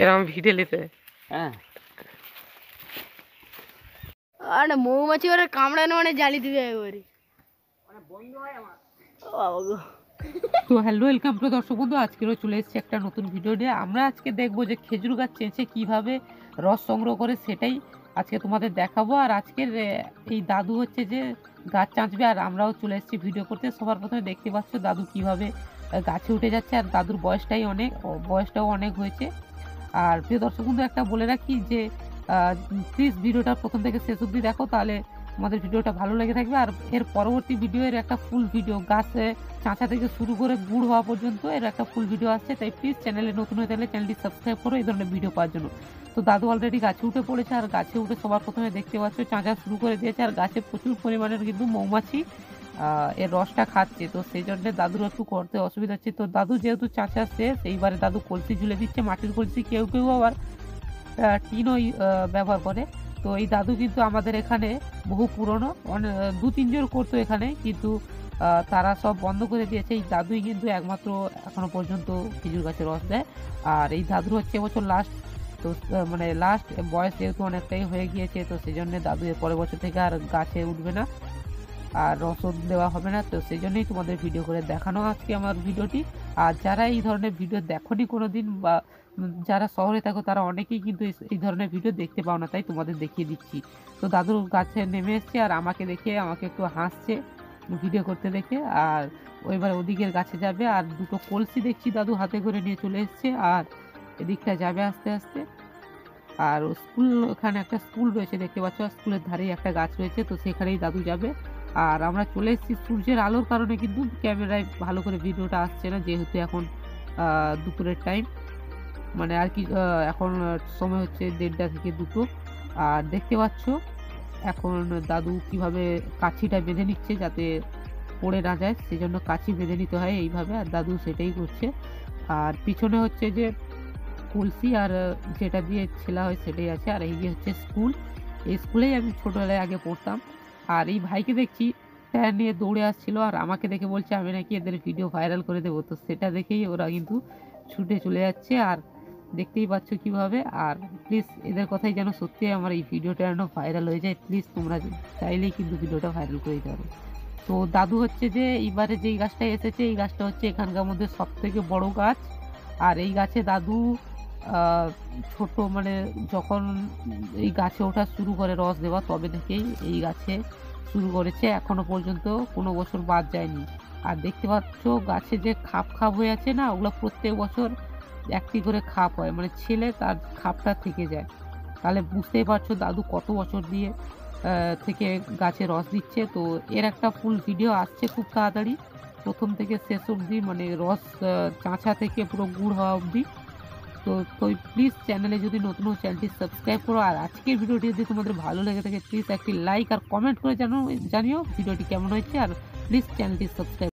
এরকম ভিডিও নিতে। হ্যাঁ আরে মৌমাছি ওরা কামড়ানো মানে জ্বালি দিবে একবারে। তো হ্যালো ওয়েলকাম টু দর্শক বন্ধু, আজকেরও চলে এসেছি একটা নতুন ভিডিও নিয়ে। আমরা আজকে দেখবো যে খেজুর গাছ চেঁচে কিভাবে রস সংগ্রহ করে, সেটাই আজকে তোমাদের দেখাবো। আর আজকের এই দাদু হচ্ছে যে গাছ চাঁচবে, আর আমরাও চলে এসেছি ভিডিও করতে। সবার প্রথমে দেখতে পাচ্ছ দাদু কিভাবে গাছে উঠে যাচ্ছে, আর দাদুর বয়সটাও অনেক হয়েছে। আর প্রিয় দর্শক বন্ধু, একটা বলে রাখি যে প্লিজ ভিডিওটা প্রথম থেকে শেষ অবধি দেখো, তাহলে আমাদের ভিডিওটা ভালো লেগে থাকবে। আর এর পরবর্তী ভিডিওর একটা ফুল ভিডিও, গাছে চাঁচা থেকে শুরু করে গুড় হওয়া পর্যন্ত এর একটা ফুল ভিডিও আসছে। তাই প্লিজ চ্যানেলে নতুন হয়ে থাকলে চ্যানেলটি সাবস্ক্রাইব করো এই ধরনের ভিডিও পাওয়ার জন্য। তো দাদু অলরেডি গাছে উঠে পড়েছে, আর গাছে উঠে সবার প্রথমে দেখতে পাচ্ছ চাঁচা শুরু করে দিয়েছে। আর গাছে প্রচুর পরিমাণের কিন্তু মৌমাছি এর রসটা খাচ্ছে, তো সেই জন্য দাদুর একটু করতে অসুবিধা হচ্ছে। তো দাদু যেহেতু চাঁচা শেষ, এইবারে দাদু কলসি ঝুলে দিচ্ছে, মাটির কলসি, কেউ কেউ আবার টিনও ব্যবহার করে। তো এই দাদু কিন্তু আমাদের এখানে বহু পুরনো, অনেক 2-3 জন করতো এখানে, কিন্তু তারা সব বন্ধ করে দিয়েছে। এই দাদুই কিন্তু একমাত্র এখনো পর্যন্ত খেজুর গাছের রস দেয়। আর এই দাদুর হচ্ছে এবছর লাস্ট, তো মানে লাস্ট বয়স যেহেতু অনেকটাই হয়ে গিয়েছে, তো সেই জন্য দাদু এর পরের বছর থেকে আর গাছে উঠবে না, আর রসও দেওয়া হবে না। তো সেই জন্যই তোমাদের ভিডিও করে দেখানো আজকে আমার ভিডিওটি। আর যারা এই ধরনের ভিডিও দেখোনি কোনো দিন, বা যারা শহরে থাকো, তারা অনেকেই কিন্তু এই ধরনের ভিডিও দেখতে পাও না, তাই তোমাদের দেখিয়ে দিচ্ছি। তো দাদুর গাছে নেমে এসছে, আর আমাকে দেখে আমাকে একটু হাসছে ভিডিও করতে দেখে। আর ওইবার ওদিকের গাছে যাবে, আর দুটো কলসি দেখছি দাদু হাতে করে নিয়ে চলে এসছে, আর এদিকটা যাবে আস্তে আস্তে। আর স্কুল, ওখানে একটা স্কুল রয়েছে দেখতে পাচ্ছ, স্কুলের ধারেই একটা গাছ রয়েছে, তো সেখানেই দাদু যাবে। আর আমরা চলে এসেছি, সূর্যের আলোর কারণে কিন্তু ক্যামেরায় ভালো করে ভিডিওটা আসছে না, যেহেতু এখন দুপুরের টাইম, মানে আর কি এখন সময় হচ্ছে 1:30 থেকে 2। আর দেখতে পাচ্ছ এখন দাদু কিভাবে কাছিটা বেঁধে নিচ্ছে যাতে পড়ে না যায়, সেই জন্য কাছি বেঁধে নিতে হয় এইভাবে, আর দাদু সেটাই করছে। আর পিছনে হচ্ছে যে কলসি আর যেটা দিয়ে ছেলা হয় সেটাই আছে। আর এই যে হচ্ছে স্কুল, এই স্কুলেই আমি ছোটবেলায় আগে পড়তাম। আর এই ভাইকে দেখছি ফ্যান নিয়ে দৌড়ে আসছিল, আর আমাকে দেখে বলছে আমি নাকি এদের ভিডিও ভাইরাল করে দেবো। তো সেটা দেখেই ওরা কিন্তু ছুটে চলে যাচ্ছে, আর দেখতেই পাচ্ছ কিভাবে। আর প্লিজ এদের কথাই যেন সত্যি আমার এই ভিডিওটা যেন ভাইরাল হয়ে যায়, প্লিজ তোমরা চাইলেই কিন্তু ভিডিওটা ভাইরাল করে দিতে পারো। তো দাদু হচ্ছে যে এইবারে যেই গাছটা এসেছে, এই গাছটা হচ্ছে এখানকার মধ্যে সব থেকে বড় গাছ। আর এই গাছে দাদু ছোট, মানে যখন এই গাছে ওঠা শুরু করে রস দেওয়া, তবে থেকেই এই গাছে শুরু করেছে, এখনো পর্যন্ত কোনো বছর বাদ যায়নি। আর দেখতে পাচ্ছ গাছে যে খাপ হয়ে আছে না, ওগুলো প্রত্যেক বছর একটি করে খাপ হয়, মানে ছেলে তার খাপটা থেকে যায়। তাহলে বুঝতেই পারছো দাদু কত বছর দিয়ে থেকে গাছে রস দিচ্ছে। তো এর একটা ফুল ভিডিও আসছে খুব তাড়াতাড়ি, প্রথম থেকে শেষ অবধি, মানে রস চাঁচা থেকে পুরো গুড় হওয়া অবধি। তো প্লিজ চ্যানেলে যদি নতুন হও চ্যানেলটি সাবস্ক্রাইব করো। আর আজকের ভিডিওটি যদি তোমাদের ভালো লেগে থাকে, প্লিজ একটি লাইক আর কমেন্ট করে জানিও ভিডিওটি কেমন হয়েছে। আর প্লিজ চ্যানেলটি সাবস্ক্রাইব।